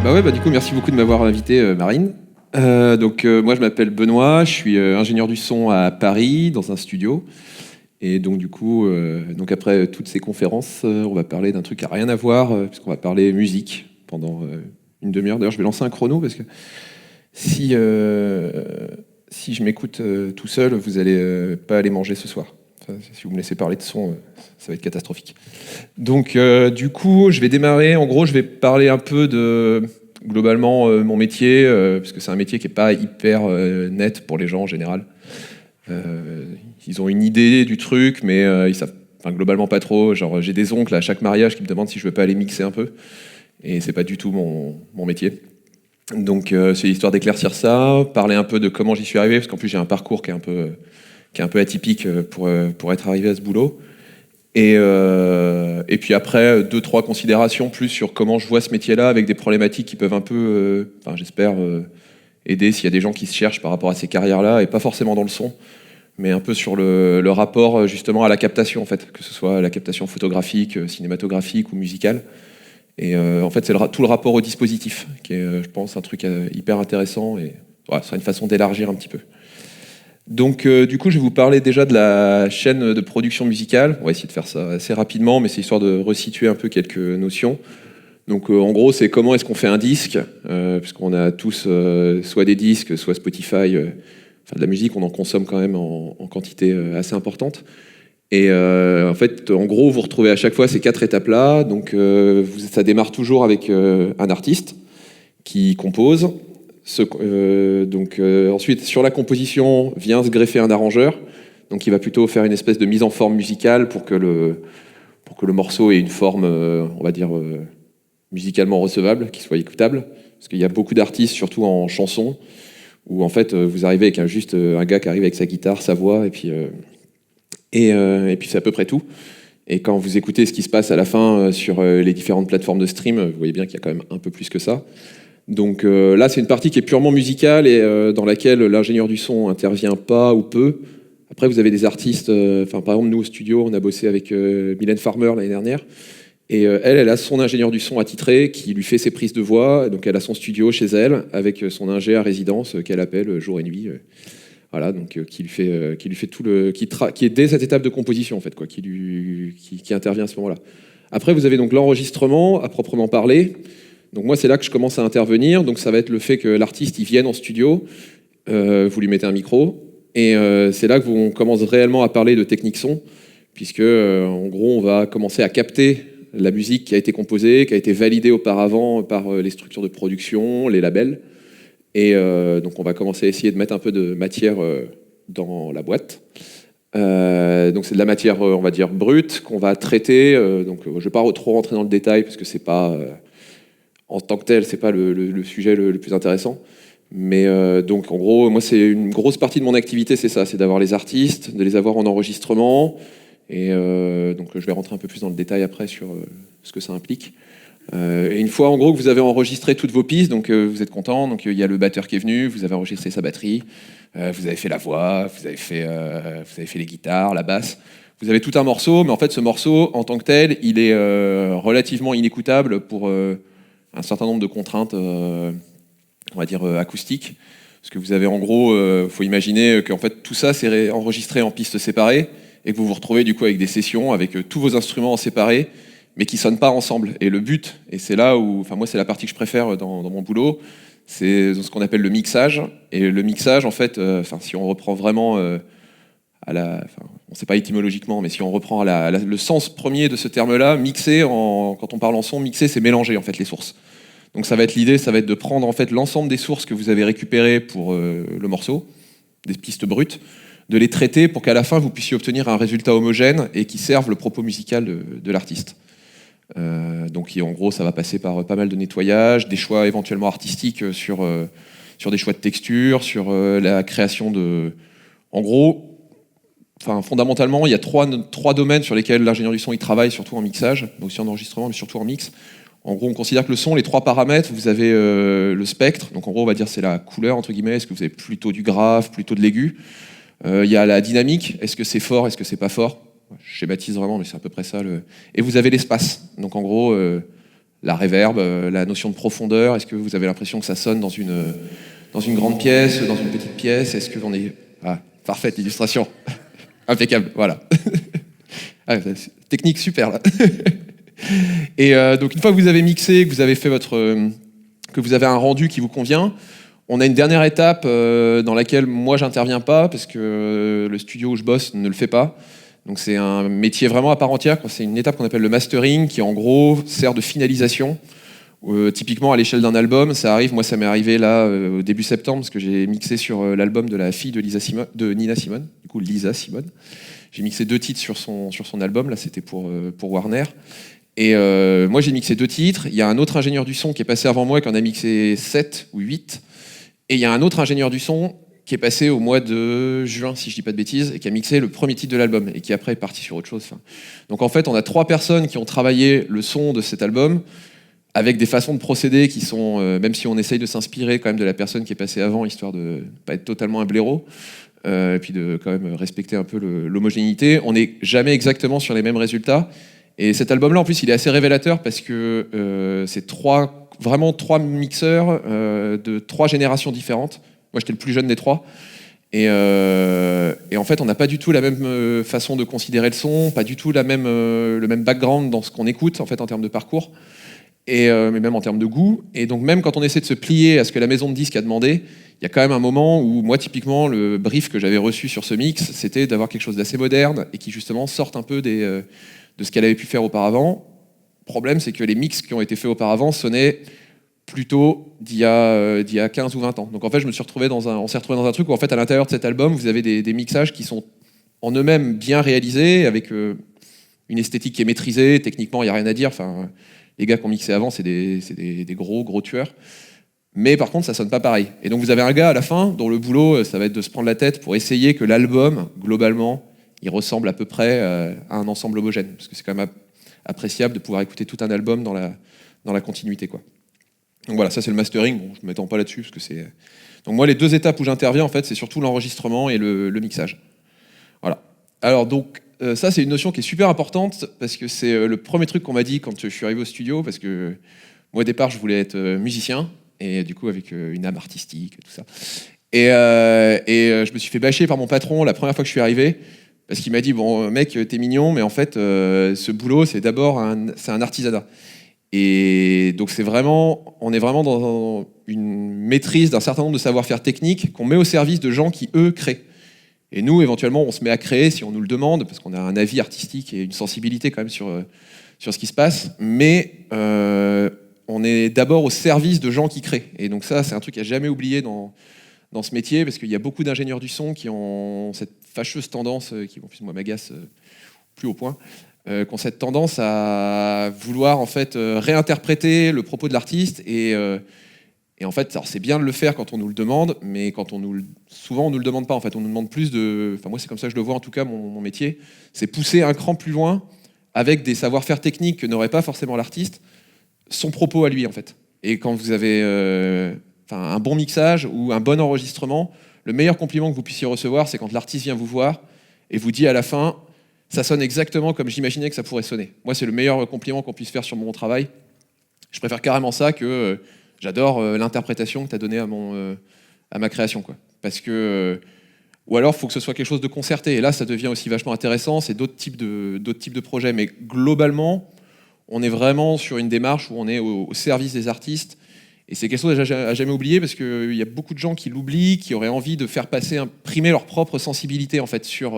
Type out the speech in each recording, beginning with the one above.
Bah ouais, bah du coup, merci beaucoup de m'avoir invité, Marine. Moi, je m'appelle Benoît, je suis ingénieur du son à Paris, dans un studio. Et donc, du coup, donc après toutes ces conférences, on va parler d'un truc qui n'a rien à voir, puisqu'on va parler musique pendant une demi-heure. D'ailleurs, je vais lancer un chrono, parce que si, si je m'écoute tout seul, vous allez pas aller manger ce soir. Enfin, si vous me laissez parler de son, ça va être catastrophique. Donc, du coup, je vais démarrer. En gros, je vais parler un peu de globalement mon métier, parce que c'est un métier qui n'est pas hyper net pour les gens en général. Ils ont une idée du truc, mais ils savent globalement pas trop. Genre, j'ai des oncles à chaque mariage qui me demandent si je veux pas aller mixer un peu, et c'est pas du tout mon métier. Donc, c'est l'histoire d'éclaircir ça, parler un peu de comment j'y suis arrivé, parce qu'en plus j'ai un parcours qui est un peu atypique pour être arrivé à ce boulot. Et puis après, 2-3 considérations plus sur comment je vois ce métier-là, avec des problématiques qui peuvent un peu, j'espère, aider s'il y a des gens qui se cherchent par rapport à ces carrières-là, et pas forcément dans le son, mais un peu sur le rapport justement à la captation, en fait, que ce soit la captation photographique, cinématographique ou musicale. Et en fait, c'est tout le rapport au dispositif, qui est, je pense, un truc hyper intéressant, et voilà, ce sera une façon d'élargir un petit peu. Donc, du coup, je vais vous parler déjà de la chaîne de production musicale. On va essayer de faire ça assez rapidement, mais c'est histoire de resituer un peu quelques notions. Donc, en gros, c'est comment est-ce qu'on fait un disque, puisqu'on a tous soit des disques, soit Spotify. De la musique, on en consomme quand même en quantité assez importante. Et en fait, en gros, vous retrouvez à chaque fois ces 4 étapes-là. Donc, ça démarre toujours avec un artiste qui compose. Ensuite, sur la composition, vient se greffer un arrangeur. Donc, il va plutôt faire une espèce de mise en forme musicale pour que le morceau ait une forme, on va dire, musicalement recevable, qu'il soit écoutable. Parce qu'il y a beaucoup d'artistes, surtout en chanson, où en fait, vous arrivez avec juste un gars qui arrive avec sa guitare, sa voix, et puis c'est à peu près tout. Et quand vous écoutez ce qui se passe à la fin sur les différentes plateformes de stream, vous voyez bien qu'il y a quand même un peu plus que ça. Donc là, c'est une partie qui est purement musicale et dans laquelle l'ingénieur du son intervient pas ou peu. Après, vous avez des artistes, par exemple, nous au studio, on a bossé avec Mylène Farmer l'année dernière. Et elle a son ingénieur du son attitré qui lui fait ses prises de voix. Donc elle a son studio chez elle avec son ingé à résidence qu'elle appelle jour et nuit. Voilà, donc qui lui fait tout qui est dès cette étape de composition en fait, quoi, qui intervient à ce moment-là. Après, vous avez donc l'enregistrement à proprement parler. Donc moi, c'est là que je commence à intervenir. Donc ça va être le fait que l'artiste il vienne en studio, vous lui mettez un micro, et c'est là que on commence réellement à parler de technique son, puisque en gros, on va commencer à capter la musique qui a été composée, qui a été validée auparavant par les structures de production, les labels. Et donc on va commencer à essayer de mettre un peu de matière dans la boîte. Donc c'est de la matière, on va dire, brute, qu'on va traiter. Donc je ne vais pas trop rentrer dans le détail, parce que c'est pas... en tant que tel, c'est pas le sujet le plus intéressant. Mais donc en gros, moi c'est une grosse partie de mon activité, c'est ça, c'est d'avoir les artistes, de les avoir en enregistrement. Et donc je vais rentrer un peu plus dans le détail après sur ce que ça implique. Et une fois en gros que vous avez enregistré toutes vos pistes, donc vous êtes content, donc il y a le batteur qui est venu, vous avez enregistré sa batterie, vous avez fait la voix, vous avez fait les guitares, la basse. Vous avez tout un morceau, mais en fait ce morceau en tant que tel, il est relativement inécoutable pour un certain nombre de contraintes, on va dire acoustiques, parce que vous avez en gros, faut imaginer qu'en fait tout ça c'est enregistré en pistes séparées et que vous vous retrouvez du coup avec des sessions avec tous vos instruments séparés, mais qui sonnent pas ensemble. Et le but, et c'est là où, moi c'est la partie que je préfère dans mon boulot, c'est ce qu'on appelle le mixage. Et le mixage, en fait, si on reprend vraiment on sait pas étymologiquement, mais si on reprend le sens premier de ce terme-là, mixer, quand on parle en son, mixer, c'est mélanger en fait les sources. Donc ça va être l'idée, ça va être de prendre en fait l'ensemble des sources que vous avez récupérées pour le morceau, des pistes brutes, de les traiter pour qu'à la fin vous puissiez obtenir un résultat homogène et qui serve le propos musical de l'artiste. Donc en gros, ça va passer par pas mal de nettoyage, des choix éventuellement artistiques sur des choix de texture, sur la création de... En gros, fondamentalement, il y a trois domaines sur lesquels l'ingénieur du son il travaille, surtout en mixage, mais aussi en enregistrement, mais surtout en mix. En gros, on considère que le son, les 3 paramètres, vous avez le spectre, donc en gros, on va dire c'est la couleur, entre guillemets, est-ce que vous avez plutôt du grave, plutôt de l'aigu. Il y a la dynamique, est-ce que c'est fort, est-ce que c'est pas fort. Je schématise vraiment, mais c'est à peu près ça. Et vous avez l'espace, donc en gros, la reverb, la notion de profondeur. Est-ce que vous avez l'impression que ça sonne dans une grande pièce, dans une petite pièce? Est-ce que l'on est... Ah, parfaite illustration. Impeccable, voilà. Ah, technique super, là. Et donc, une fois que vous avez mixé, que vous avez fait que vous avez un rendu qui vous convient, on a une dernière étape dans laquelle moi, j'interviens pas, parce que le studio où je bosse ne le fait pas. Donc, c'est un métier vraiment à part entière. C'est une étape qu'on appelle le mastering, qui, en gros, sert de finalisation. Typiquement, à l'échelle d'un album, ça arrive, moi ça m'est arrivé là au début septembre, parce que j'ai mixé sur l'album de la fille de Nina Simone, du coup Lisa Simone. J'ai mixé 2 titres sur son album, là c'était pour Warner. Et moi j'ai mixé 2 titres, il y a un autre ingénieur du son qui est passé avant moi, qui en a mixé 7 ou 8, et il y a un autre ingénieur du son qui est passé au mois de juin, si je dis pas de bêtises, et qui a mixé le premier titre de l'album, et qui après est parti sur autre chose. Donc en fait, on a 3 personnes qui ont travaillé le son de cet album, avec des façons de procéder qui sont, même si on essaye de s'inspirer quand même de la personne qui est passée avant, histoire de ne pas être totalement un blaireau, et puis de quand même respecter un peu l'homogénéité, on n'est jamais exactement sur les mêmes résultats. Et cet album-là, en plus, il est assez révélateur parce que c'est vraiment trois mixeurs de 3 générations différentes. Moi, j'étais le plus jeune des 3. Et en fait, on n'a pas du tout la même façon de considérer le son, pas du tout le même background dans ce qu'on écoute, en fait, en termes de parcours. Mais même en termes de goût. Et donc même quand on essaie de se plier à ce que la maison de disques a demandé, il y a quand même un moment où moi typiquement le brief que j'avais reçu sur ce mix, c'était d'avoir quelque chose d'assez moderne et qui justement sorte un peu de ce qu'elle avait pu faire auparavant. Le problème, c'est que les mix qui ont été faits auparavant sonnaient plutôt d'il y a 15 ou 20 ans. Donc en fait, on s'est retrouvé dans un truc où en fait à l'intérieur de cet album, vous avez des mixages qui sont en eux-mêmes bien réalisés, avec une esthétique qui est maîtrisée. Techniquement, il n'y a rien à dire. Enfin, les gars qui ont mixé avant, c'est des gros tueurs. Mais par contre, ça sonne pas pareil. Et donc vous avez un gars à la fin dont le boulot, ça va être de se prendre la tête pour essayer que l'album, globalement, il ressemble à peu près à un ensemble homogène. Parce que c'est quand même appréciable de pouvoir écouter tout un album dans la continuité, quoi. Donc voilà, ça c'est le mastering. Bon, je ne m'étends pas là-dessus parce que c'est. Donc moi, les 2 étapes où j'interviens, en fait, c'est surtout l'enregistrement et le mixage. Voilà. Alors donc, ça c'est une notion qui est super importante parce que c'est le premier truc qu'on m'a dit quand je suis arrivé au studio, parce que moi au départ je voulais être musicien et du coup avec une âme artistique, tout ça. Et je me suis fait bâcher par mon patron la première fois que je suis arrivé parce qu'il m'a dit bon mec t'es mignon mais en fait ce boulot c'est d'abord c'est un artisanat. Et donc on est vraiment dans une maîtrise d'un certain nombre de savoir-faire techniques qu'on met au service de gens qui eux créent. Et nous, éventuellement, on se met à créer si on nous le demande, parce qu'on a un avis artistique et une sensibilité quand même sur ce qui se passe, mais on est d'abord au service de gens qui créent. Et donc ça, c'est un truc à jamais oublier dans ce métier, parce qu'il y a beaucoup d'ingénieurs du son qui ont cette fâcheuse tendance, qui en plus moi m'agace plus au point, qui ont cette tendance à vouloir en fait réinterpréter le propos de l'artiste et en fait, alors c'est bien de le faire quand on nous le demande, mais souvent on nous le demande pas. En fait, on nous demande plus de. Enfin moi c'est comme ça que je le vois en tout cas mon métier, c'est pousser un cran plus loin avec des savoir-faire techniques que n'aurait pas forcément l'artiste, son propos à lui en fait. Et quand vous avez un bon mixage ou un bon enregistrement, le meilleur compliment que vous puissiez recevoir, c'est quand l'artiste vient vous voir et vous dit à la fin, ça sonne exactement comme j'imaginais que ça pourrait sonner. Moi c'est le meilleur compliment qu'on puisse faire sur mon travail. Je préfère carrément ça que j'adore l'interprétation que tu as donnée à ma création, quoi. Parce que ou alors il faut que ce soit quelque chose de concerté. Et là, ça devient aussi vachement intéressant. C'est d'autres types de projets. Mais globalement, on est vraiment sur une démarche où on est au service des artistes. Et c'est quelque chose à jamais oublier parce qu'il y a beaucoup de gens qui l'oublient, qui auraient envie de faire imprimer leur propre sensibilité en fait sur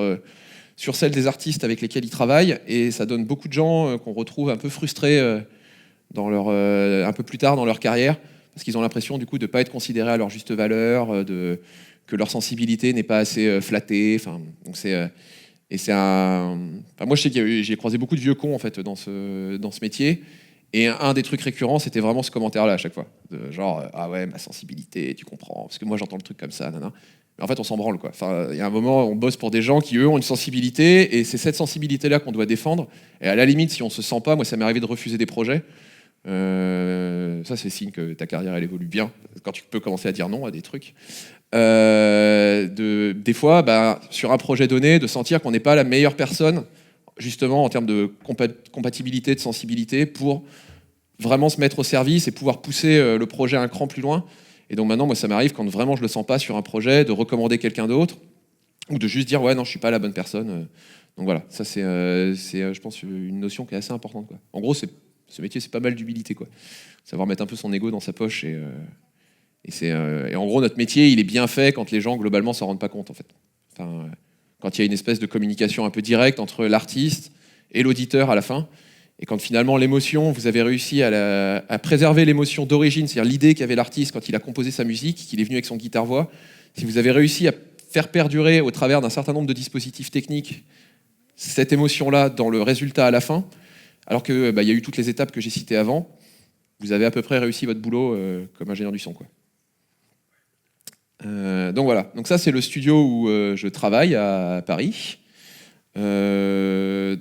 celle des artistes avec lesquels ils travaillent. Et ça donne beaucoup de gens qu'on retrouve un peu frustrés un peu plus tard dans leur carrière, parce qu'ils ont l'impression du coup de ne pas être considérés à leur juste valeur, que leur sensibilité n'est pas assez flattée. Donc moi je sais que j'ai croisé beaucoup de vieux cons en fait dans ce métier, et un des trucs récurrents c'était vraiment ce commentaire-là à chaque fois, genre ah ouais ma sensibilité, tu comprends, parce que moi j'entends le truc comme ça, nanana. Mais en fait on s'en branle quoi. Enfin il y a un moment on bosse pour des gens qui eux ont une sensibilité, et c'est cette sensibilité-là qu'on doit défendre. Et à la limite si on se sent pas, moi ça m'est arrivé de refuser des projets. Ça c'est signe que ta carrière elle évolue bien quand tu peux commencer à dire non à des trucs. Des fois sur un projet donné de sentir qu'on n'est pas la meilleure personne justement en termes de compatibilité, de sensibilité pour vraiment se mettre au service et pouvoir pousser le projet un cran plus loin. Et donc maintenant, moi, ça m'arrive quand vraiment je le sens pas sur un projet, de recommander quelqu'un d'autre ou de juste dire ouais non, je suis pas la bonne personne. Donc voilà, ça je pense une notion qui est assez importante, quoi. En gros, ce métier, c'est pas mal d'humilité, quoi. Savoir mettre un peu son ego dans sa poche et en gros, notre métier, il est bien fait quand les gens globalement s'en rendent pas compte, en fait. Enfin, quand il y a une espèce de communication un peu directe entre l'artiste et l'auditeur à la fin. Et quand finalement l'émotion, vous avez réussi à préserver l'émotion d'origine, c'est-à-dire l'idée qu'avait l'artiste quand il a composé sa musique, qu'il est venu avec son guitare-voix, si vous avez réussi à faire perdurer au travers d'un certain nombre de dispositifs techniques cette émotion-là dans le résultat à la fin, alors qu'il y a eu toutes les étapes que j'ai citées avant, vous avez à peu près réussi votre boulot comme ingénieur du son, quoi. Donc voilà, donc ça c'est le studio où je travaille à Paris. Voilà,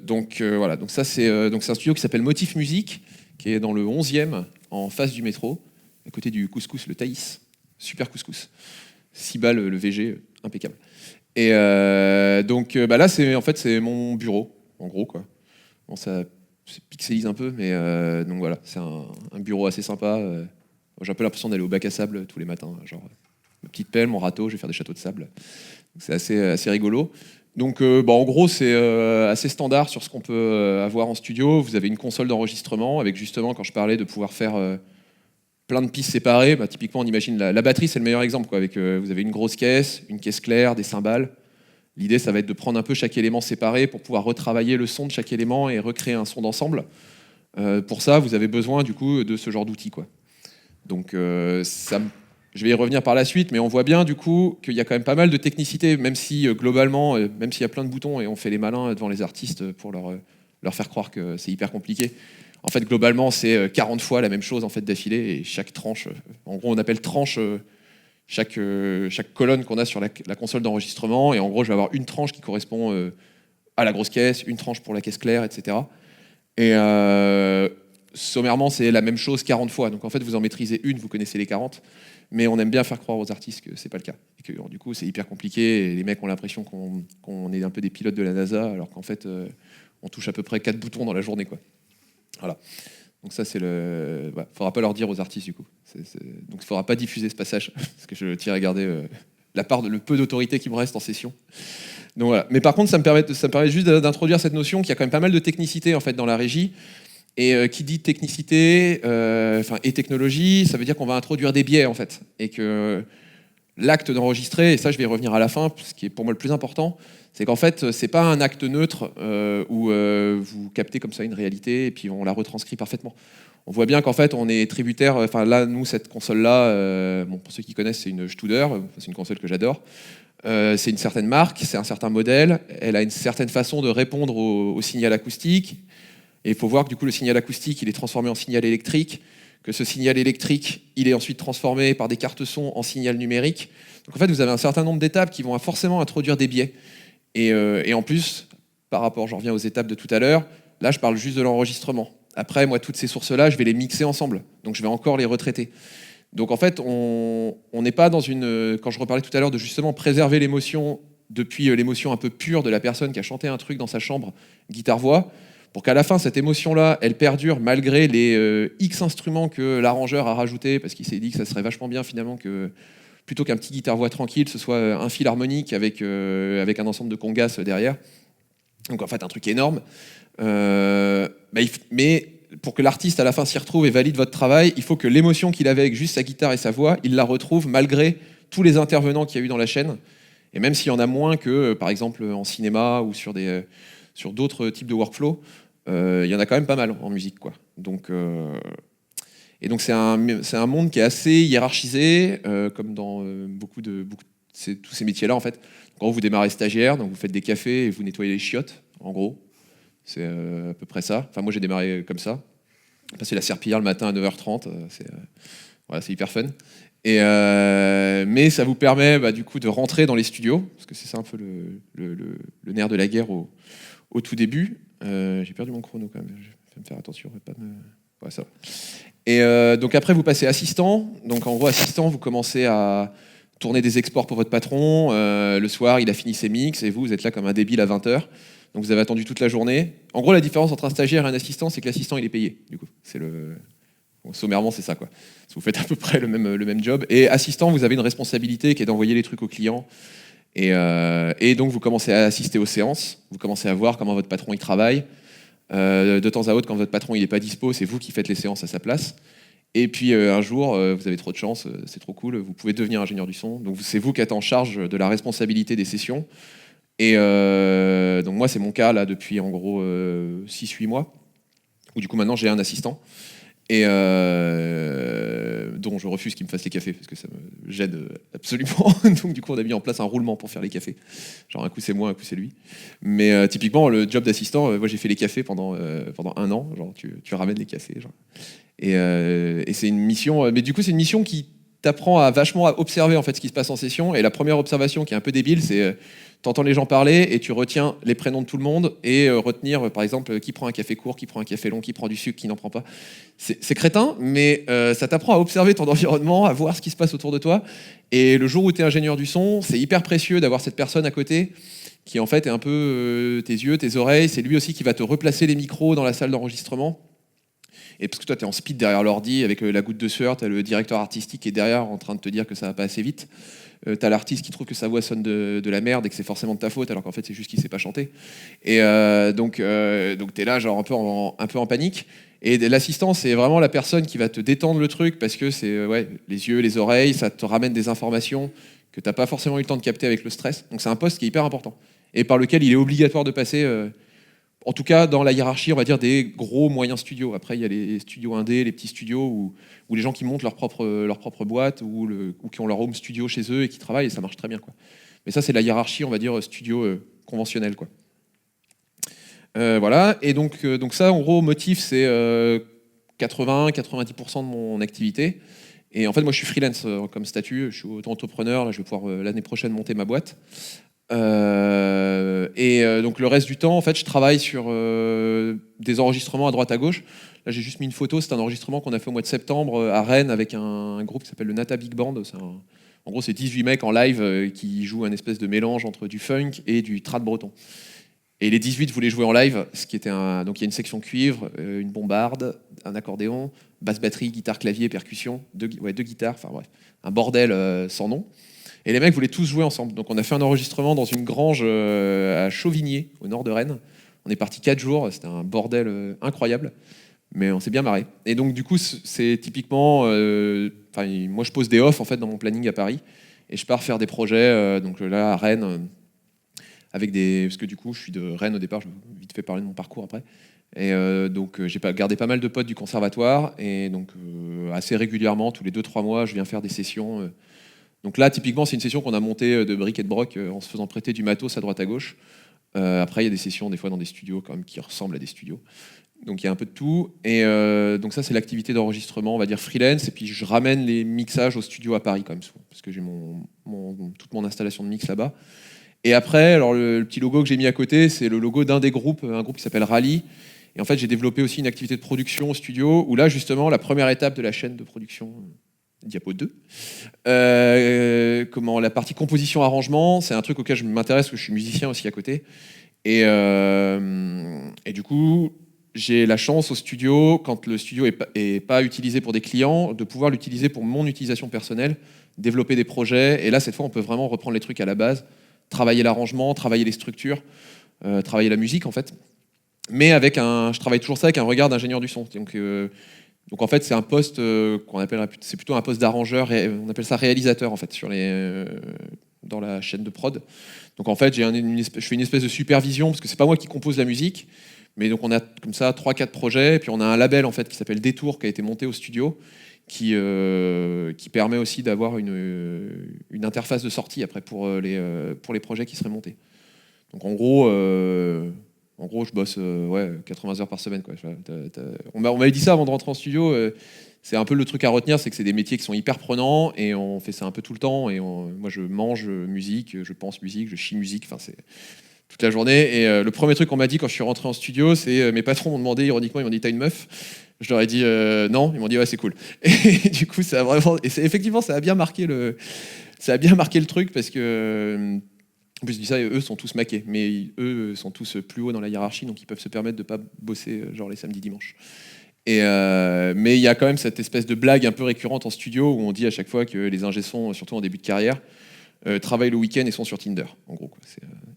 donc ça c'est un studio qui s'appelle Motif Musique, qui est dans le 11e, en face du métro, à côté du couscous, le Thaïs. Super couscous. 6 balles le VG, impeccable. Et là c'est mon bureau, en gros, quoi. Bon, ça pixelise un peu, mais donc voilà, c'est un bureau assez sympa. J'ai un peu l'impression d'aller au bac à sable tous les matins, genre ma petite pelle, mon râteau, je vais faire des châteaux de sable. C'est assez rigolo. Donc en gros, c'est assez standard sur ce qu'on peut avoir en studio. Vous avez une console d'enregistrement avec justement, quand je parlais de pouvoir faire plein de pistes séparées, typiquement on imagine la batterie, c'est le meilleur exemple, quoi, avec vous avez une grosse caisse, une caisse claire, des cymbales. L'idée, ça va être de prendre un peu chaque élément séparé pour pouvoir retravailler le son de chaque élément et recréer un son d'ensemble. Pour ça, vous avez besoin du coup de ce genre d'outils, quoi. Donc je vais y revenir par la suite, mais on voit bien du coup qu'il y a quand même pas mal de technicité, même si globalement, même s'il y a plein de boutons et on fait les malins devant les artistes pour leur faire croire que c'est hyper compliqué. En fait, globalement, c'est 40 fois la même chose en fait d'affilée, et chaque tranche, en gros, on appelle tranche chaque colonne qu'on a sur la console d'enregistrement, et en gros, je vais avoir une tranche qui correspond à la grosse caisse, une tranche pour la caisse claire, etc. Et sommairement, c'est la même chose 40 fois. Donc en fait, vous en maîtrisez une, vous connaissez les 40. Mais on aime bien faire croire aux artistes que c'est pas le cas. Et que du coup, c'est hyper compliqué. Et les mecs ont l'impression qu'on est un peu des pilotes de la NASA, alors qu'en fait, on touche à peu près 4 boutons dans la journée, quoi. Voilà. Donc ça, c'est le... faudra pas leur dire aux artistes, du coup. Donc il faudra pas diffuser ce passage, parce que je tiens à garder le peu d'autorité qui me reste en session. Donc voilà. Mais par contre, ça me permet juste d'introduire cette notion qu'il y a quand même pas mal de technicité en fait dans la régie. Et qui dit technicité et technologie, ça veut dire qu'on va introduire des biais en fait, et que l'acte d'enregistrer, et ça je vais y revenir à la fin, ce qui est pour moi le plus important, c'est qu'en fait c'est pas un acte neutre où vous captez comme ça une réalité et puis on la retranscrit parfaitement. On voit bien qu'en fait on est tributaire. Enfin là, nous, cette console là, pour ceux qui connaissent, c'est une Studer, c'est une console que j'adore. C'est une certaine marque, c'est un certain modèle, elle a une certaine façon de répondre au signal acoustique. Et il faut voir que du coup, le signal acoustique, il est transformé en signal électrique, que ce signal électrique, il est ensuite transformé par des cartes son en signal numérique. Donc en fait, vous avez un certain nombre d'étapes qui vont forcément introduire des biais. Et en plus, par rapport, je reviens aux étapes de tout à l'heure, là, je parle juste de l'enregistrement. Après, moi, toutes ces sources-là, je vais les mixer ensemble. Donc je vais encore les retraiter. Donc en fait, on n'est pas dans une... Quand je reparlais tout à l'heure de justement préserver l'émotion depuis l'émotion un peu pure de la personne qui a chanté un truc dans sa chambre, guitare-voix, pour qu'à la fin, cette émotion-là, elle perdure malgré les X instruments que l'arrangeur a rajoutés, parce qu'il s'est dit que ça serait vachement bien finalement que, plutôt qu'un petit guitare-voix tranquille, ce soit un fil harmonique avec un ensemble de congas derrière. Donc en fait, un truc énorme. Mais pour que l'artiste à la fin s'y retrouve et valide votre travail, il faut que l'émotion qu'il avait avec juste sa guitare et sa voix, il la retrouve malgré tous les intervenants qu'il y a eu dans la chaîne. Et même s'il y en a moins que, par exemple, en cinéma ou sur d'autres types de workflow, il y en a quand même pas mal en musique, quoi. Donc c'est un monde qui est assez hiérarchisé, comme dans tous ces métiers-là, en fait. Quand vous démarrez stagiaire, donc vous faites des cafés et vous nettoyez les chiottes, en gros. C'est à peu près ça. Enfin, moi, j'ai démarré comme ça. Passer la serpillière le matin à 9h30, c'est hyper fun. Mais ça vous permet du coup de rentrer dans les studios, parce que c'est ça un peu le nerf de la guerre au tout début. J'ai perdu mon chrono quand même, je vais me faire attention, pas me... Ouais, ça va. Et donc après vous passez assistant. Donc en gros assistant, vous commencez à tourner des exports pour votre patron. Le soir il a fini ses mix et vous êtes là comme un débile à 20h. Donc vous avez attendu toute la journée. En gros la différence entre un stagiaire et un assistant, c'est que l'assistant il est payé. Du coup c'est Sommairement, c'est ça, quoi. Vous faites à peu près le même job. Et assistant, vous avez une responsabilité qui est d'envoyer les trucs aux clients. Et donc, vous commencez à assister aux séances. Vous commencez à voir comment votre patron il travaille. De temps à autre, quand votre patron il est pas dispo, c'est vous qui faites les séances à sa place. Et puis un jour, vous avez trop de chance, c'est trop cool, vous pouvez devenir ingénieur du son. Donc c'est vous qui êtes en charge de la responsabilité des sessions. Et donc moi, c'est mon cas là depuis en gros 6-8 mois, où du coup maintenant j'ai un assistant. Et dont je refuse qu'il me fasse les cafés parce que ça me gêne absolument. Donc du coup on a mis en place un roulement pour faire les cafés. Genre un coup c'est moi, un coup c'est lui. Mais typiquement le job d'assistant, moi j'ai fait les cafés pendant 1 an. Genre tu ramènes les cafés. Genre. Et c'est une mission. Mais du coup c'est une mission qui t'apprend à vachement à observer en fait ce qui se passe en session. Et la première observation qui est un peu débile, c'est t'entends les gens parler et tu retiens les prénoms de tout le monde et retenir par exemple qui prend un café court, qui prend un café long, qui prend du sucre, qui n'en prend pas. C'est crétin, mais ça t'apprend à observer ton environnement, à voir ce qui se passe autour de toi. Et le jour où tu es ingénieur du son, c'est hyper précieux d'avoir cette personne à côté qui en fait est un peu tes yeux, tes oreilles. C'est lui aussi qui va te replacer les micros dans la salle d'enregistrement. Et parce que toi, tu es en speed derrière l'ordi avec la goutte de sueur, tu as le directeur artistique qui est derrière en train de te dire que ça va pas assez vite. Tu as l'artiste qui trouve que sa voix sonne de la merde et que c'est forcément de ta faute, alors qu'en fait, c'est juste qu'il sait pas chanter. Et donc tu es là, genre un peu en panique. Et l'assistant, c'est vraiment la personne qui va te détendre le truc parce que c'est les yeux, les oreilles, ça te ramène des informations que tu n'as pas forcément eu le temps de capter avec le stress. Donc c'est un poste qui est hyper important et par lequel il est obligatoire de passer. En tout cas, dans la hiérarchie, on va dire, des gros moyens studios. Après, il y a les studios indés, les petits studios, où les gens qui montent leur propre boîte ou qui ont leur home studio chez eux et qui travaillent, et ça marche très bien, quoi. Mais ça, c'est la hiérarchie, on va dire, studio conventionnel, quoi. Voilà. Et donc ça, en gros, motif, c'est 80-90% de mon activité. Et en fait, moi, je suis freelance comme statut. Je suis auto-entrepreneur. Là, je vais pouvoir, l'année prochaine, monter ma boîte. Donc le reste du temps, en fait, je travaille sur des enregistrements à droite à gauche. Là, j'ai juste mis une photo. C'est un enregistrement qu'on a fait au mois de septembre à Rennes avec un groupe qui s'appelle le Nata Big Band. En gros, c'est 18 mecs en live qui jouent un espèce de mélange entre du funk et du trad breton. Et les 18 voulaient jouer en live, ce qui était donc il y a une section cuivre, une bombarde, un accordéon, basse batterie, guitare, clavier, percussion, deux guitares, enfin bref, un bordel sans nom. Et les mecs voulaient tous jouer ensemble. Donc on a fait un enregistrement dans une grange à Chauvigné, au nord de Rennes. On est parti 4 jours, c'était un bordel incroyable, mais on s'est bien marré. Et donc du coup, c'est typiquement... moi je pose des off en fait dans mon planning à Paris, et je pars faire des projets, donc là à Rennes, avec parce que du coup je suis de Rennes au départ, je vais vite fait parler de mon parcours après. Et donc j'ai gardé pas mal de potes du conservatoire, et donc assez régulièrement, tous les 2-3 mois, je viens faire des sessions. Donc là, typiquement, c'est une session qu'on a montée de briques et de broc en se faisant prêter du matos à droite à gauche. Après, il y a des sessions des fois dans des studios quand même qui ressemblent à des studios. Donc il y a un peu de tout. Et donc ça, c'est l'activité d'enregistrement, on va dire freelance. Et puis je ramène les mixages au studio à Paris quand même souvent, parce que j'ai toute mon installation de mix là-bas. Et après, alors le petit logo que j'ai mis à côté, c'est le logo d'un des groupes, un groupe qui s'appelle Rally. Et en fait, j'ai développé aussi une activité de production au studio, où là, justement, la première étape de la chaîne de production, diapo 2, la partie composition-arrangement, c'est un truc auquel je m'intéresse, parce que je suis musicien aussi à côté. Et du coup, j'ai la chance au studio, quand le studio est pas utilisé pour des clients, de pouvoir l'utiliser pour mon utilisation personnelle, développer des projets. Et là, cette fois, on peut vraiment reprendre les trucs à la base, travailler l'arrangement, travailler les structures, travailler la musique en fait. Mais je travaille toujours ça avec un regard d'ingénieur du son. Donc en fait, c'est un poste qu'on appelle, c'est plutôt un poste d'arrangeur, on appelle ça réalisateur en fait dans la chaîne de prod. Donc en fait, je fais une espèce de supervision parce que c'est pas moi qui compose la musique, mais donc on a comme ça 3-4 projets, et puis on a un label en fait qui s'appelle Détour qui a été monté au studio, qui permet aussi d'avoir une interface de sortie après pour les projets qui seraient montés. Donc en gros, je bosse 80 heures par semaine, quoi. On m'avait dit ça avant de rentrer en studio. C'est un peu le truc à retenir, c'est que c'est des métiers qui sont hyper prenants et on fait ça un peu tout le temps. Et moi, je mange musique, je pense musique, je chie musique. Enfin, c'est toute la journée. Et le premier truc qu'on m'a dit quand je suis rentré en studio, c'est mes patrons m'ont demandé ironiquement, ils m'ont dit t'as une meuf? Je leur ai dit non. Ils m'ont dit ouais, c'est cool. Et du coup, ça a vraiment, et effectivement, ça a bien marqué le truc parce que en plus, je dis ça, eux sont tous maqués, mais eux sont tous plus hauts dans la hiérarchie, donc ils peuvent se permettre de ne pas bosser genre les samedis, dimanches. Mais il y a quand même cette espèce de blague un peu récurrente en studio où on dit à chaque fois que les ingé sons, surtout en début de carrière, travaillent le week-end et sont sur Tinder, en gros, quoi.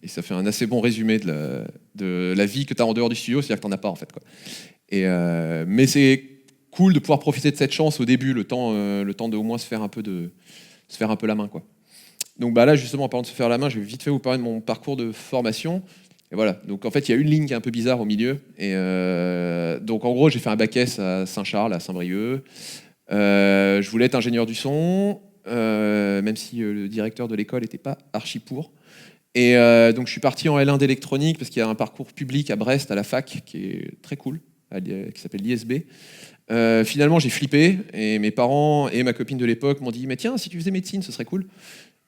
Et ça fait un assez bon résumé de la vie que tu as en dehors du studio, c'est-à-dire que tu n'en as pas, en fait, quoi. Mais c'est cool de pouvoir profiter de cette chance au début, le temps de au moins se faire un peu la main, quoi. Donc là, justement, en parlant de se faire la main, je vais vite fait vous parler de mon parcours de formation. Et voilà, donc en fait, il y a une ligne qui est un peu bizarre au milieu. Donc en gros, j'ai fait un bac S à Saint-Charles, à Saint-Brieuc. Je voulais être ingénieur du son, même si le directeur de l'école n'était pas archi pour. Donc je suis parti en L1 d'électronique parce qu'il y a un parcours public à Brest, à la fac, qui est très cool, qui s'appelle l'ISB. Finalement, j'ai flippé et mes parents et ma copine de l'époque m'ont dit « Mais tiens, si tu faisais médecine, ce serait cool ».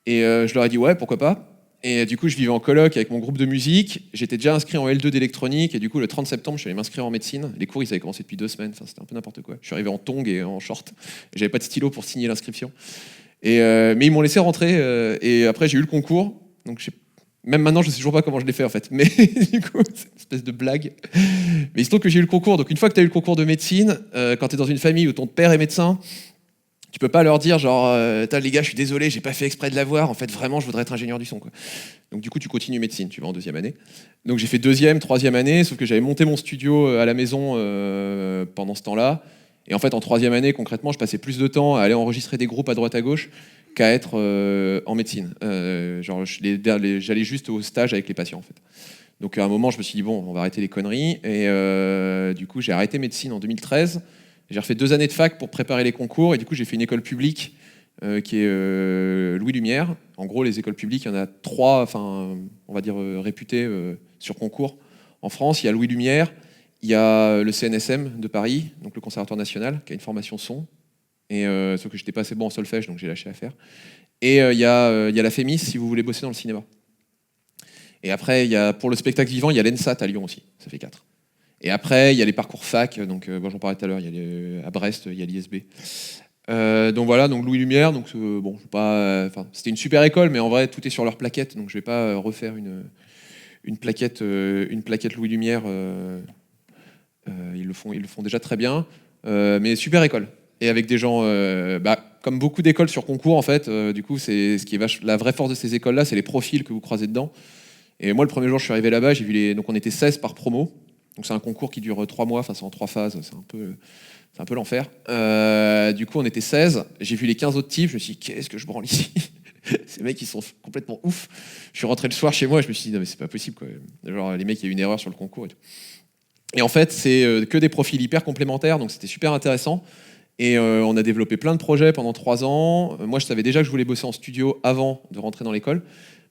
Et je leur ai dit « Ouais, pourquoi pas ». Et du coup, je vivais en coloc avec mon groupe de musique. J'étais déjà inscrit en L2 d'électronique. Et du coup, le 30 septembre, je suis allé m'inscrire en médecine. Les cours, ils avaient commencé depuis 2 semaines. Enfin, c'était un peu n'importe quoi. Je suis arrivé en tongs et en short. J'avais pas de stylo pour signer l'inscription. Mais ils m'ont laissé rentrer. Et après, j'ai eu le concours. Donc, même maintenant, je sais toujours pas comment je l'ai fait, en fait. Mais du coup, c'est une espèce de blague. Mais il se trouve que j'ai eu le concours. Donc, une fois que tu as eu le concours de médecine, quand tu es dans une famille où ton père est médecin, tu peux pas leur dire genre les gars, je suis désolé, j'ai pas fait exprès de l'avoir, en fait vraiment je voudrais être ingénieur du son, quoi. Donc du coup tu continues médecine, tu vas en 2e année. Donc j'ai fait 2e, 3e année, sauf que j'avais monté mon studio à la maison pendant ce temps-là. Et en fait en 3e année concrètement, je passais plus de temps à aller enregistrer des groupes à droite à gauche qu'à être en médecine. J'allais juste au stage avec les patients, en fait. Donc à un moment je me suis dit bon, on va arrêter les conneries. Et du coup j'ai arrêté médecine en 2013. J'ai refait 2 années de fac pour préparer les concours et du coup j'ai fait une école publique qui est Louis Lumière. En gros, les écoles publiques, il y en a 3, enfin on va dire réputées sur concours en France. Il y a Louis Lumière, il y a le CNSM de Paris, donc le Conservatoire national, qui a une formation son. Sauf que j'étais pas assez bon en solfège, donc j'ai lâché l'affaire. Et il y a la FEMIS si vous voulez bosser dans le cinéma. Et après, pour le spectacle vivant, il y a l'ENSAT à Lyon aussi, ça fait 4. Et après, il y a les parcours fac, donc j'en parlais tout à l'heure, à Brest, il y a l'ISB. Donc voilà, donc Louis Lumière, donc bon, c'était une super école, mais en vrai, tout est sur leur plaquette, donc je vais pas refaire une plaquette Louis Lumière. Ils le font déjà très bien, mais super école. Et avec des gens, comme beaucoup d'écoles sur concours, en fait, du coup, c'est ce qui est la vraie force de ces écoles-là, c'est les profils que vous croisez dedans. Et moi, le premier jour, je suis arrivé là-bas, donc on était 16 par promo. Donc c'est un concours qui dure 3 mois, enfin c'est en 3 phases, c'est un peu l'enfer. Du coup on était 16, j'ai vu les 15 autres types, je me suis dit qu'est-ce que je branle ici. Ces mecs ils sont complètement ouf. Je suis rentré le soir chez moi et je me suis dit non mais c'est pas possible, quoi. Genre les mecs, il y a eu une erreur sur le concours et tout. Et en fait c'est que des profils hyper complémentaires, donc c'était super intéressant. Et on a développé plein de projets pendant 3 ans. Moi je savais déjà que je voulais bosser en studio avant de rentrer dans l'école.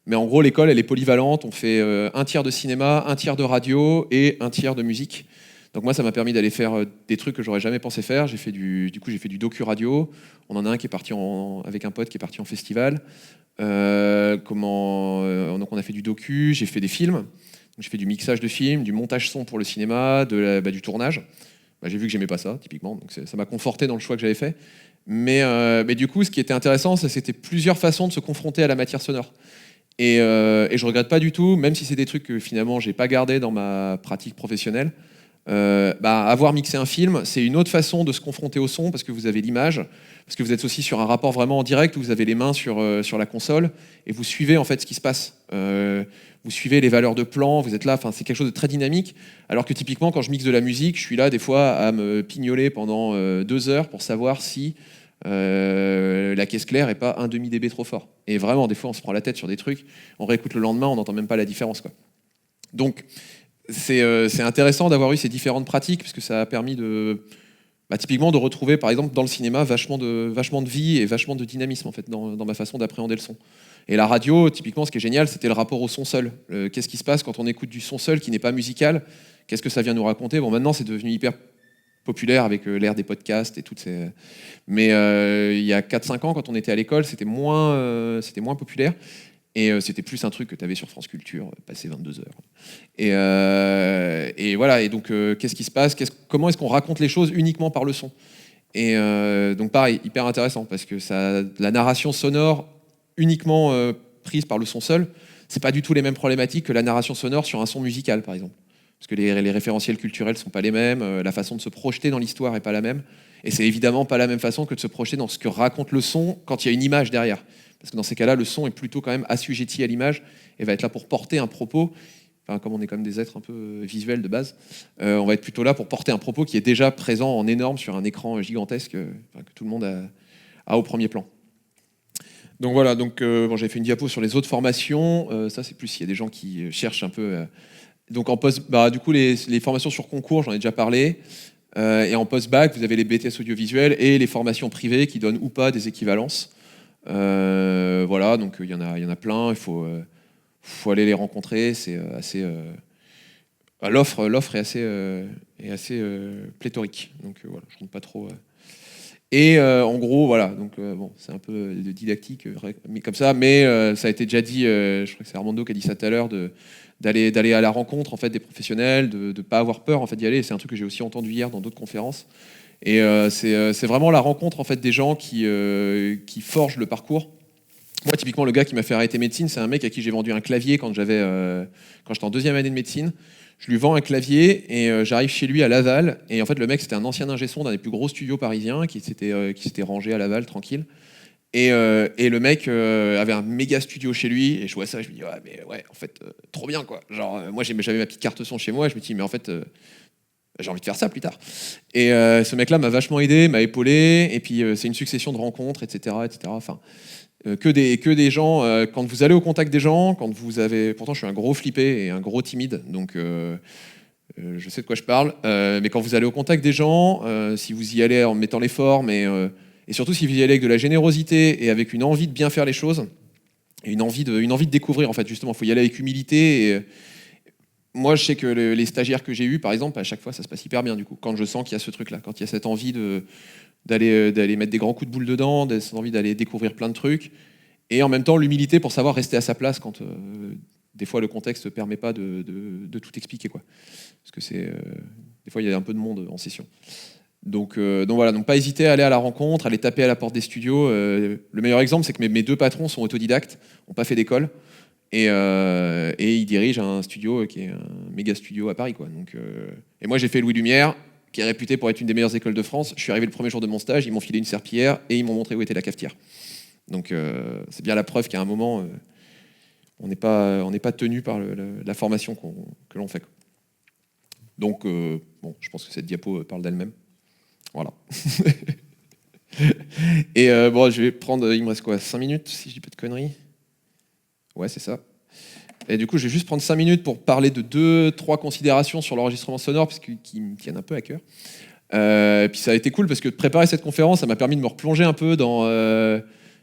Mais en gros, l'école, elle est polyvalente. On fait 1/3 de cinéma, 1/3 de radio et 1/3 de musique. Donc moi, ça m'a permis d'aller faire des trucs que j'aurais jamais pensé faire. J'ai fait du docu-radio. On en a un qui est parti avec un pote qui est parti en festival. Donc on a fait du docu. J'ai fait des films. Donc, j'ai fait du mixage de films, du montage son pour le cinéma, du tournage. J'ai vu que j'aimais pas ça, typiquement. Donc ça m'a conforté dans le choix que j'avais fait. Mais du coup, ce qui était intéressant, c'était plusieurs façons de se confronter à la matière sonore. Et je regrette pas du tout, même si c'est des trucs que finalement j'ai pas gardé dans ma pratique professionnelle. Avoir mixé un film, c'est une autre façon de se confronter au son parce que vous avez l'image, parce que vous êtes aussi sur un rapport vraiment en direct où vous avez les mains sur la console et vous suivez en fait ce qui se passe. Vous suivez les valeurs de plan, vous êtes là, c'est quelque chose de très dynamique. Alors que typiquement quand je mixe de la musique, je suis là des fois à me pignoler pendant 2 heures pour savoir si la caisse claire est pas 1/2 dB trop fort. Et vraiment, des fois, on se prend la tête sur des trucs, on réécoute le lendemain, on n'entend même pas la différence, quoi. Donc, c'est intéressant d'avoir eu ces différentes pratiques, parce que ça a permis typiquement de retrouver, par exemple, dans le cinéma, vachement de vie et vachement de dynamisme, en fait, dans ma façon d'appréhender le son. Et la radio, typiquement, ce qui est génial, c'était le rapport au son seul. Qu'est-ce qui se passe quand on écoute du son seul qui n'est pas musical? Qu'est-ce que ça vient nous raconter? Bon, maintenant, c'est devenu hyper populaire avec l'ère des podcasts et toutes ces... Mais il y a 4-5 ans, quand on était à l'école, c'était moins populaire. Et c'était plus un truc que tu avais sur France Culture, passé 22 heures. Et voilà, et donc qu'est-ce qui se passe? Comment est-ce qu'on raconte les choses uniquement par le son? Et donc pareil, hyper intéressant, parce que la narration sonore uniquement prise par le son seul, c'est pas du tout les mêmes problématiques que la narration sonore sur un son musical, par exemple. parce que les référentiels culturels sont pas les mêmes, la façon de se projeter dans l'histoire est pas la même, et c'est évidemment pas la même façon que de se projeter dans ce que raconte le son quand il y a une image derrière. Parce que dans ces cas-là, le son est plutôt quand même assujetti à l'image et va être là pour porter un propos. Enfin, comme on est quand même des êtres un peu visuels de base, on va être plutôt là pour porter un propos qui est déjà présent en énorme sur un écran gigantesque que tout le monde a au premier plan. Donc voilà, bon, j'avais fait une diapo sur les autres formations. Ça, c'est plus s'il y a des gens qui cherchent un peu. Donc en post, du coup, les formations sur concours, j'en ai déjà parlé. Et en post-bac, vous avez les BTS audiovisuels et les formations privées qui donnent ou pas des équivalences. Voilà, donc il y en a plein. Il faut aller les rencontrer. C'est assez. L'offre est assez pléthorique. Donc voilà, je compte pas trop. Et en gros, voilà. Donc bon, c'est un peu didactique, mais comme ça. Mais ça a été déjà dit. Je crois que c'est Armando qui a dit ça tout à l'heure d'aller à la rencontre en fait des professionnels, de pas avoir peur en fait d'y aller. C'est un truc que j'ai aussi entendu hier dans d'autres conférences. Et c'est vraiment la rencontre en fait des gens qui forgent le parcours. Moi, typiquement, le gars qui m'a fait arrêter médecine, c'est un mec à qui j'ai vendu un clavier quand j'étais en deuxième année de médecine. Je lui vends un clavier et j'arrive chez lui à Laval. Et en fait, le mec, c'était un ancien ingé son d'un des plus gros studios parisiens qui s'était rangé à Laval, tranquille. Et le mec avait un méga studio chez lui. Et je vois ça, je me dis, ouais, mais ouais, en fait, trop bien, quoi. Genre, moi, j'avais ma petite carte son chez moi. Et je me dis, mais en fait, j'ai envie de faire ça plus tard. Et ce mec-là m'a vachement aidé, m'a épaulé. Et puis, c'est une succession de rencontres, etc., etc. Enfin, que des gens, quand vous allez au contact des gens, quand vous avez... Pourtant, je suis un gros flippé et un gros timide, donc je sais de quoi je parle. Mais quand vous allez au contact des gens, si vous y allez en mettant les formes, et surtout si vous y allez avec de la générosité et avec une envie de bien faire les choses, et une envie de découvrir, en fait, justement, il faut y aller avec humilité. Et moi, je sais que les stagiaires que j'ai eus, par exemple, à chaque fois, ça se passe hyper bien, du coup, quand je sens qu'il y a ce truc-là, quand il y a cette envie d'aller mettre des grands coups de boule dedans, cette envie d'aller découvrir plein de trucs, et en même temps l'humilité pour savoir rester à sa place quand des fois le contexte ne permet pas de tout expliquer, quoi. Parce que des fois il y a un peu de monde en session. Donc voilà, donc pas hésiter à aller à la rencontre, à aller taper à la porte des studios. Le meilleur exemple, c'est que mes deux patrons sont autodidactes, n'ont pas fait d'école, et ils dirigent un studio qui est un méga studio à Paris, quoi. Donc, et moi j'ai fait Louis Lumière, qui est réputé pour être une des meilleures écoles de France. Je suis arrivé le premier jour de mon stage, ils m'ont filé une serpillière et ils m'ont montré où était la cafetière. Donc c'est bien la preuve qu'à un moment, on n'est pas tenu par la formation que l'on fait. Donc bon, je pense que cette diapo parle d'elle-même. Voilà. Et bon, je vais prendre, il me reste quoi, 5 minutes si je dis pas de conneries. Ouais, c'est ça. Et du coup, je vais juste prendre 5 minutes pour parler de 2-3 considérations sur l'enregistrement sonore, parce qu'ils me tiennent un peu à cœur. Et puis ça a été cool, parce que de préparer cette conférence, ça m'a permis de me replonger un peu dans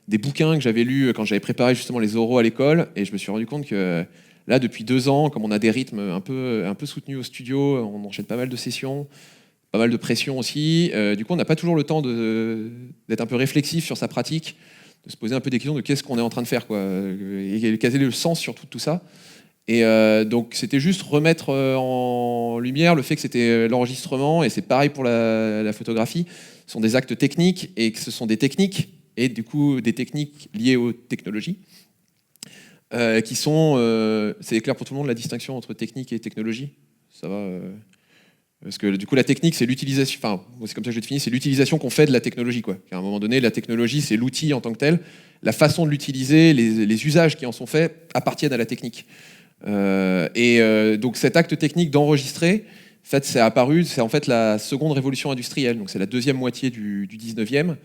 des bouquins que j'avais lus quand j'avais préparé justement les oraux à l'école. Et je me suis rendu compte que là, depuis 2 ans, comme on a des rythmes un peu soutenus au studio, on enchaîne pas mal de sessions, pas mal de pression aussi. Du coup, on n'a pas toujours le temps d'être un peu réflexif sur sa pratique, de se poser un peu des questions de qu'est-ce qu'on est en train de faire, quoi, et caser le sens sur tout ça. Et donc c'était juste remettre en lumière le fait que c'était l'enregistrement, et c'est pareil pour la photographie, ce sont des actes techniques, et que ce sont des techniques, et du coup des techniques liées aux technologies, qui sont... c'est clair pour tout le monde la distinction entre technique et technologie? Ça va parce que du coup, la technique, c'est l'utilisation. Enfin, c'est comme ça que je définis, c'est l'utilisation qu'on fait de la technologie, quoi. À un moment donné, la technologie, c'est l'outil en tant que tel. La façon de l'utiliser, les usages qui en sont faits appartiennent à la technique. Donc, cet acte technique d'enregistrer, en fait, c'est apparu. C'est en fait la seconde révolution industrielle. Donc, c'est la deuxième moitié du 19e.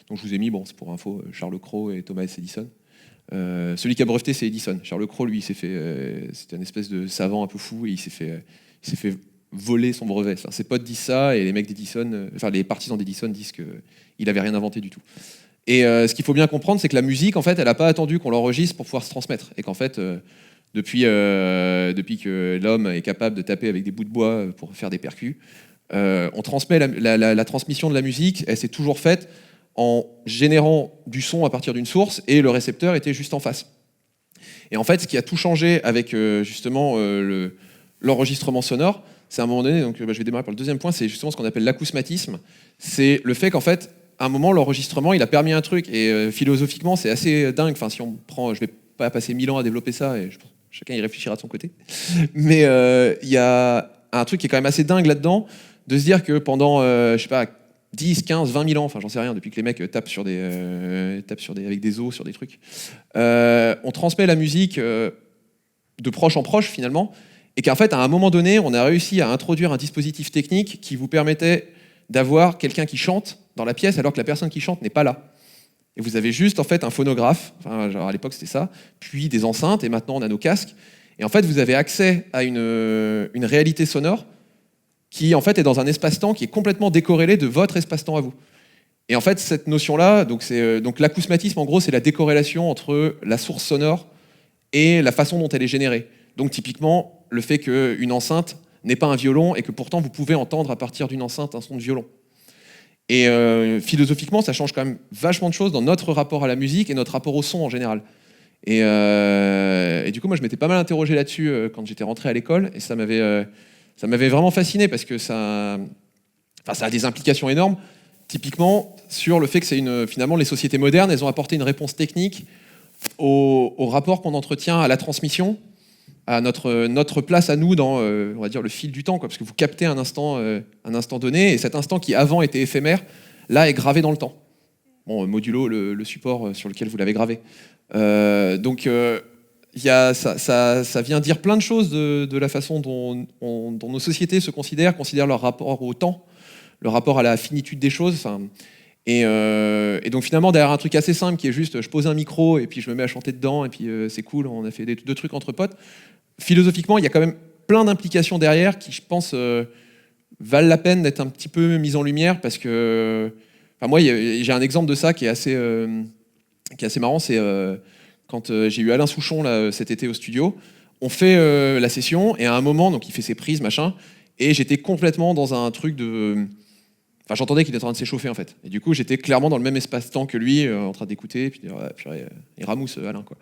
Donc, je vous ai mis, bon, c'est pour info, Charles Cros et Thomas Edison. Celui qui a breveté, c'est Edison. Charles Cros, lui, c'était une espèce de savant un peu fou, et il s'est fait voler son brevet. Enfin, ses potes disent ça, et les mecs d'Edison, les partisans d'Edison disent qu'il avait rien inventé du tout. Et ce qu'il faut bien comprendre, c'est que la musique, en fait, elle n'a pas attendu qu'on l'enregistre pour pouvoir se transmettre. Et qu'en fait, depuis que l'homme est capable de taper avec des bouts de bois pour faire des percus, on transmet la transmission de la musique, elle s'est toujours faite en générant du son à partir d'une source, et le récepteur était juste en face. Et en fait, ce qui a tout changé avec justement l'enregistrement sonore, c'est à un moment donné, donc je vais démarrer par le deuxième point, c'est justement ce qu'on appelle l'acousmatisme. C'est le fait qu'en fait, à un moment, l'enregistrement, il a permis un truc, et philosophiquement, c'est assez dingue. Enfin, si on prend, je vais pas passer 1000 ans à développer ça, et chacun y réfléchira de son côté. Mais il y a un truc qui est quand même assez dingue là-dedans, de se dire que pendant, je sais pas, 10, 15, 20 000 ans, enfin j'en sais rien, depuis que les mecs tapent avec des os sur des trucs, on transmet la musique de proche en proche finalement, et qu'en fait à un moment donné, on a réussi à introduire un dispositif technique qui vous permettait d'avoir quelqu'un qui chante dans la pièce alors que la personne qui chante n'est pas là. Et vous avez juste en fait un phonographe, enfin genre à l'époque c'était ça, puis des enceintes, et maintenant on a nos casques, et en fait vous avez accès à une réalité sonore qui en fait est dans un espace-temps qui est complètement décorrélé de votre espace-temps à vous. Et en fait cette notion-là, donc l'acousmatisme en gros c'est la décorrélation entre la source sonore et la façon dont elle est générée. Donc typiquement le fait qu'une enceinte n'est pas un violon et que pourtant vous pouvez entendre à partir d'une enceinte un son de violon. Et philosophiquement, ça change quand même vachement de choses dans notre rapport à la musique et notre rapport au son en général. Et du coup, moi, je m'étais pas mal interrogé là-dessus quand j'étais rentré à l'école, et ça m'avait vraiment fasciné parce que ça a des implications énormes. Typiquement, sur le fait que finalement, les sociétés modernes, elles ont apporté une réponse technique au rapport qu'on entretient à la transmission, à notre place à nous dans, on va dire, le fil du temps, quoi, parce que vous captez un instant donné, et cet instant qui avant était éphémère, là est gravé dans le temps. Bon, modulo le support sur lequel vous l'avez gravé. Donc, ça vient dire plein de choses de la façon dont nos sociétés se considèrent leur rapport au temps, le rapport à la finitude des choses. Et donc finalement, derrière un truc assez simple qui est juste je pose un micro et puis je me mets à chanter dedans et puis c'est cool, on a fait deux trucs entre potes. Philosophiquement, il y a quand même plein d'implications derrière qui, je pense, valent la peine d'être un petit peu mises en lumière parce que, moi, j'ai un exemple de ça qui est assez marrant. C'est quand j'ai eu Alain Souchon là, cet été au studio. On fait la session et à un moment, donc il fait ses prises, machin, et j'étais complètement dans un truc de... Enfin, j'entendais qu'il était en train de s'échauffer en fait. Et du coup, j'étais clairement dans le même espace-temps que lui, en train d'écouter, et puis purée, il ramousse Alain, quoi.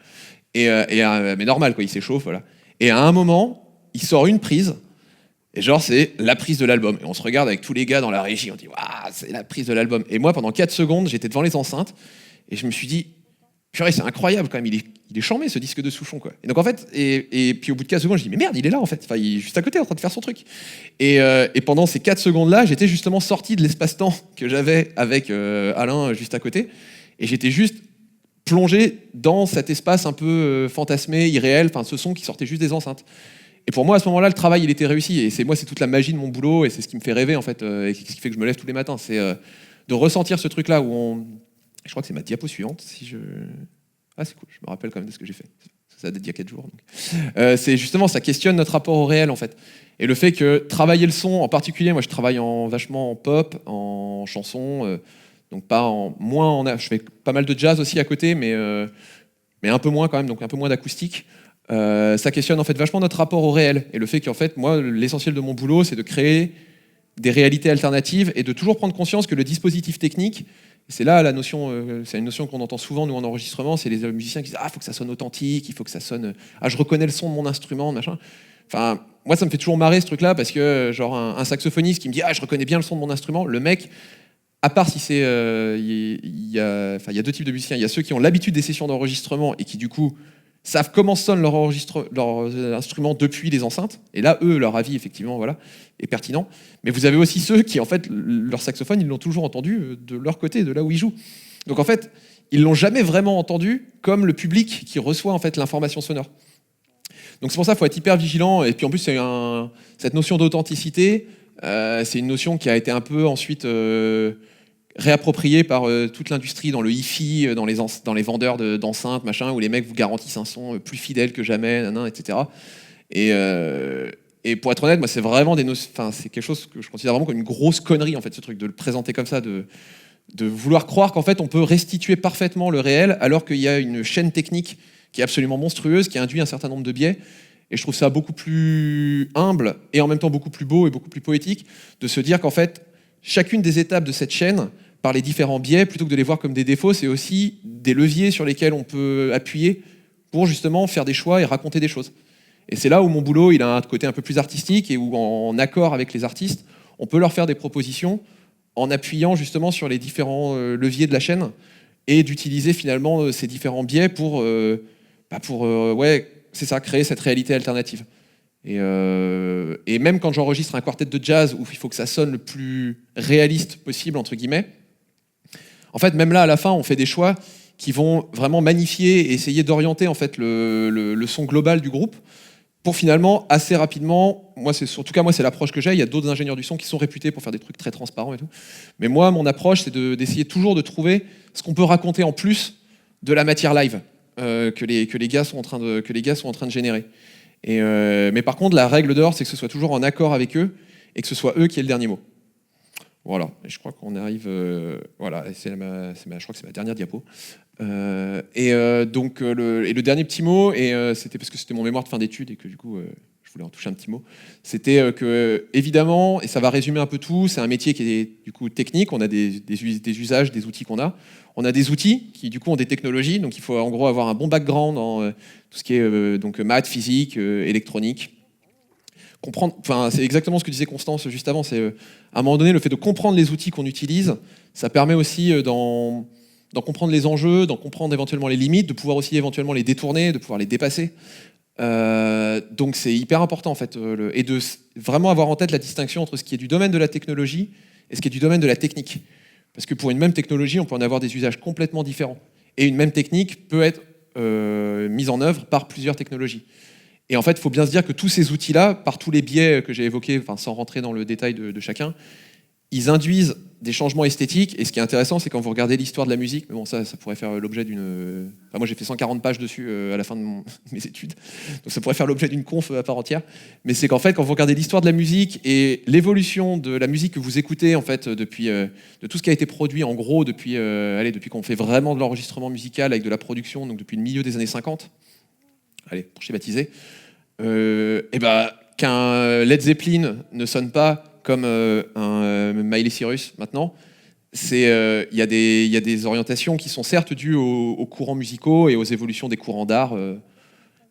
Mais normal, quoi, il s'échauffe, voilà. Et à un moment, il sort une prise, et genre, c'est la prise de l'album. Et on se regarde avec tous les gars dans la régie, on dit, waouh, c'est la prise de l'album. Et moi, pendant 4 secondes, j'étais devant les enceintes, et je me suis dit, purée, c'est incroyable quand même, il est charmé ce disque de Souchon, quoi. Et donc en fait, et puis au bout de 4 secondes, je dis, mais merde, il est là en fait. Enfin, il est juste à côté en train de faire son truc. Et pendant ces 4 secondes-là, j'étais justement sorti de l'espace-temps que j'avais avec Alain juste à côté, et j'étais juste plongé dans cet espace un peu fantasmé, irréel, enfin ce son qui sortait juste des enceintes. Et pour moi, à ce moment-là, le travail, il était réussi. Et c'est toute la magie de mon boulot, et c'est ce qui me fait rêver, en fait, et ce qui fait que je me lève tous les matins. C'est de ressentir ce truc-là où je crois que c'est ma diapo suivante. Ah, c'est cool, je me rappelle quand même de ce que j'ai fait. Ça date d'il y a 4 jours. Donc. C'est justement, ça questionne notre rapport au réel, en fait. Et le fait que travailler le son, en particulier, moi, je travaille vachement en pop, en chanson, donc je fais pas mal de jazz aussi à côté, mais un peu moins quand même, donc un peu moins d'acoustique. Ça questionne en fait vachement notre rapport au réel, et le fait qu'en fait moi l'essentiel de mon boulot c'est de créer des réalités alternatives et de toujours prendre conscience que le dispositif technique, c'est là la notion, c'est une notion qu'on entend souvent nous en enregistrement, c'est les musiciens qui disent faut que ça sonne authentique, il faut que ça sonne, je reconnais le son de mon instrument, machin. Enfin moi ça me fait toujours marrer ce truc là parce que genre un saxophoniste qui me dit je reconnais bien le son de mon instrument, le mec, à part si c'est il y a 2 types de musiciens, il y a ceux qui ont l'habitude des sessions d'enregistrement et qui du coup savent comment sonne leur instrument depuis les enceintes, et là, eux, leur avis, effectivement, voilà, est pertinent. Mais vous avez aussi ceux qui, en fait, leur saxophone, ils l'ont toujours entendu de leur côté, de là où ils jouent. Donc, en fait, ils l'ont jamais vraiment entendu comme le public qui reçoit, en fait, l'information sonore. Donc, c'est pour ça qu'il faut être hyper vigilant. Et puis, en plus, cette notion d'authenticité, c'est une notion qui a été un peu ensuite réapproprié par toute l'industrie dans le hi-fi, dans les vendeurs d'enceintes, machin, où les mecs vous garantissent un son plus fidèle que jamais, etc. Et pour être honnête, moi, c'est vraiment c'est quelque chose que je considère vraiment comme une grosse connerie, en fait, ce truc de le présenter comme ça, de vouloir croire qu'en fait, on peut restituer parfaitement le réel, alors qu'il y a une chaîne technique qui est absolument monstrueuse, qui induit un certain nombre de biais. Et je trouve ça beaucoup plus humble, et en même temps beaucoup plus beau et beaucoup plus poétique, de se dire qu'en fait, chacune des étapes de cette chaîne, par les différents biais, plutôt que de les voir comme des défauts, c'est aussi des leviers sur lesquels on peut appuyer pour justement faire des choix et raconter des choses. Et c'est là où mon boulot, il a un côté un peu plus artistique, et où, en accord avec les artistes, on peut leur faire des propositions en appuyant justement sur les différents leviers de la chaîne, et d'utiliser finalement ces différents biais pour c'est ça, créer cette réalité alternative. Et même quand j'enregistre un quartet de jazz où il faut que ça sonne le plus réaliste possible, entre guillemets, en fait, même là, à la fin, on fait des choix qui vont vraiment magnifier et essayer d'orienter en fait, le son global du groupe pour finalement, assez rapidement, en tout cas moi c'est l'approche que j'ai, il y a d'autres ingénieurs du son qui sont réputés pour faire des trucs très transparents et tout, mais moi mon approche c'est d'essayer toujours de trouver ce qu'on peut raconter en plus de la matière live que les gars sont en train de générer. Mais par contre la règle d'or c'est que ce soit toujours en accord avec eux et que ce soit eux qui aient le dernier mot. Voilà, et je crois qu'on arrive. Voilà, je crois que c'est ma dernière diapo. Donc, le dernier petit mot, c'était parce que c'était mon mémoire de fin d'études et que du coup, je voulais en toucher un petit mot. C'était que, évidemment, et ça va résumer un peu tout, c'est un métier qui est du coup technique. On a des usages, des outils qu'on a. On a des outils qui, du coup, ont des technologies. Donc, il faut en gros avoir un bon background en tout ce qui est donc maths, physique, électronique. Comprendre, enfin, c'est exactement ce que disait Constance juste avant. C'est à un moment donné le fait de comprendre les outils qu'on utilise, ça permet aussi d'en comprendre les enjeux, d'en comprendre éventuellement les limites, de pouvoir aussi éventuellement les détourner, de pouvoir les dépasser. Donc c'est hyper important en fait, et de vraiment avoir en tête la distinction entre ce qui est du domaine de la technologie et ce qui est du domaine de la technique. Parce que pour une même technologie, on peut en avoir des usages complètement différents. Et une même technique peut être mise en œuvre par plusieurs technologies. Et en fait, il faut bien se dire que tous ces outils-là, par tous les biais que j'ai évoqués, enfin, sans rentrer dans le détail de chacun, ils induisent des changements esthétiques. Et ce qui est intéressant, c'est quand vous regardez l'histoire de la musique, mais bon, ça pourrait faire l'objet d'une... Enfin, moi, j'ai fait 140 pages dessus à la fin de mes études, donc ça pourrait faire l'objet d'une conf à part entière. Mais c'est qu'en fait, quand vous regardez l'histoire de la musique et l'évolution de la musique que vous écoutez, en fait, de tout ce qui a été produit, en gros, depuis qu'on fait vraiment de l'enregistrement musical avec de la production, donc depuis le milieu des années 50, allez, pour schématiser, qu'un Led Zeppelin ne sonne pas comme un Miley Cyrus maintenant, il y a des orientations qui sont certes dues aux courants musicaux et aux évolutions des courants d'art,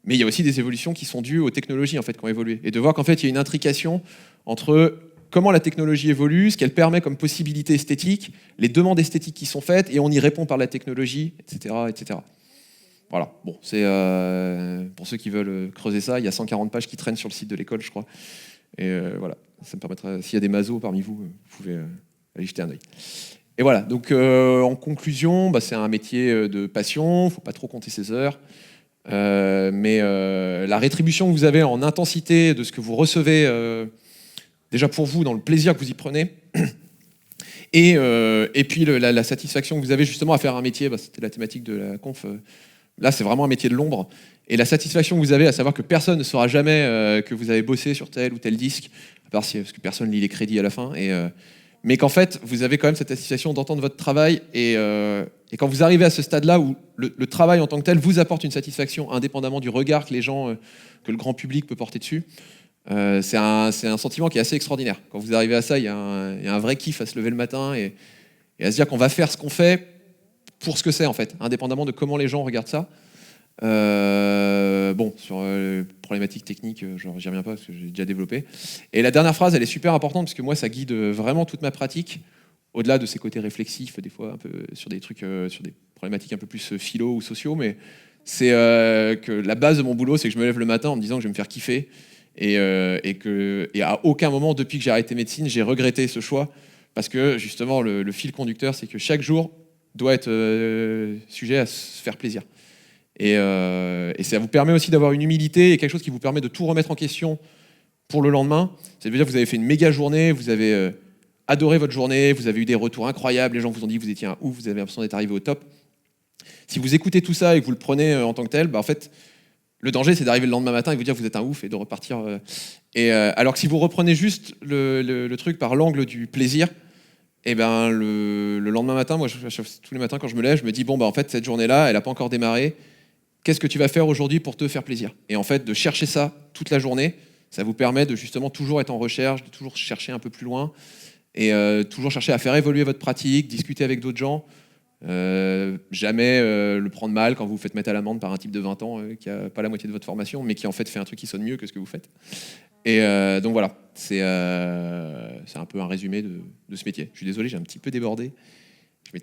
mais il y a aussi des évolutions qui sont dues aux technologies en fait, qui ont évolué. Et de voir qu'en fait, il y a une intrication entre comment la technologie évolue, ce qu'elle permet comme possibilité esthétique, les demandes esthétiques qui sont faites, et on y répond par la technologie, etc. etc. Voilà, bon, c'est pour ceux qui veulent creuser ça, il y a 140 pages qui traînent sur le site de l'école, je crois. Et voilà, ça me permettra, s'il y a des masos parmi vous, vous pouvez aller jeter un œil. Et voilà, donc en conclusion, c'est un métier de passion, il ne faut pas trop compter ses heures. Mais la rétribution que vous avez en intensité de ce que vous recevez, déjà pour vous, dans le plaisir que vous y prenez, et puis la satisfaction que vous avez justement à faire un métier, c'était la thématique de la conf. Là, c'est vraiment un métier de l'ombre. Et la satisfaction que vous avez à savoir que personne ne saura jamais que vous avez bossé sur tel ou tel disque, à part parce que personne lit les crédits à la fin, mais qu'en fait, vous avez quand même cette satisfaction d'entendre votre travail. Et quand vous arrivez à ce stade-là où le travail en tant que tel vous apporte une satisfaction, indépendamment du regard que les gens, que le grand public peut porter dessus, c'est un sentiment qui est assez extraordinaire. Quand vous arrivez à ça, il y a un vrai kiff à se lever le matin et à se dire qu'on va faire ce qu'on fait pour ce que c'est en fait, indépendamment de comment les gens regardent ça. Bon, sur problématiques techniques, j'y reviens pas parce que j'ai déjà développé. Et la dernière phrase, elle est super importante parce que moi, ça guide vraiment toute ma pratique, au-delà de ces côtés réflexifs, des fois un peu sur des trucs, sur des problématiques un peu plus philo ou sociaux, mais c'est que la base de mon boulot, c'est que je me lève le matin en me disant que je vais me faire kiffer et à aucun moment depuis que j'ai arrêté médecine, j'ai regretté ce choix parce que justement le fil conducteur, c'est que chaque jour doit être sujet à se faire plaisir. Et ça vous permet aussi d'avoir une humilité et quelque chose qui vous permet de tout remettre en question pour le lendemain. C'est-à-dire que vous avez fait une méga journée, vous avez adoré votre journée, vous avez eu des retours incroyables, les gens vous ont dit que vous étiez un ouf, vous avez l'impression d'être arrivé au top. Si vous écoutez tout ça et que vous le prenez en tant que tel, en fait, le danger, c'est d'arriver le lendemain matin et vous dire que vous êtes un ouf et de repartir. Alors que si vous reprenez juste le truc par l'angle du plaisir, et le lendemain matin, moi, tous les matins quand je me lève, je me dis en fait, cette journée-là, elle n'a pas encore démarré. Qu'est-ce que tu vas faire aujourd'hui pour te faire plaisir? Et en fait, de chercher ça toute la journée, ça vous permet de justement toujours être en recherche, de toujours chercher un peu plus loin et toujours chercher à faire évoluer votre pratique, discuter avec d'autres gens. Jamais le prendre mal quand vous vous faites mettre à l'amende par un type de 20 ans qui n'a pas la moitié de votre formation, mais qui en fait un truc qui sonne mieux que ce que vous faites. Et donc voilà, c'est un peu un résumé de ce métier. Je suis désolé, j'ai un petit peu débordé.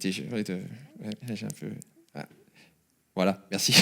J'ai un peu... Voilà, merci.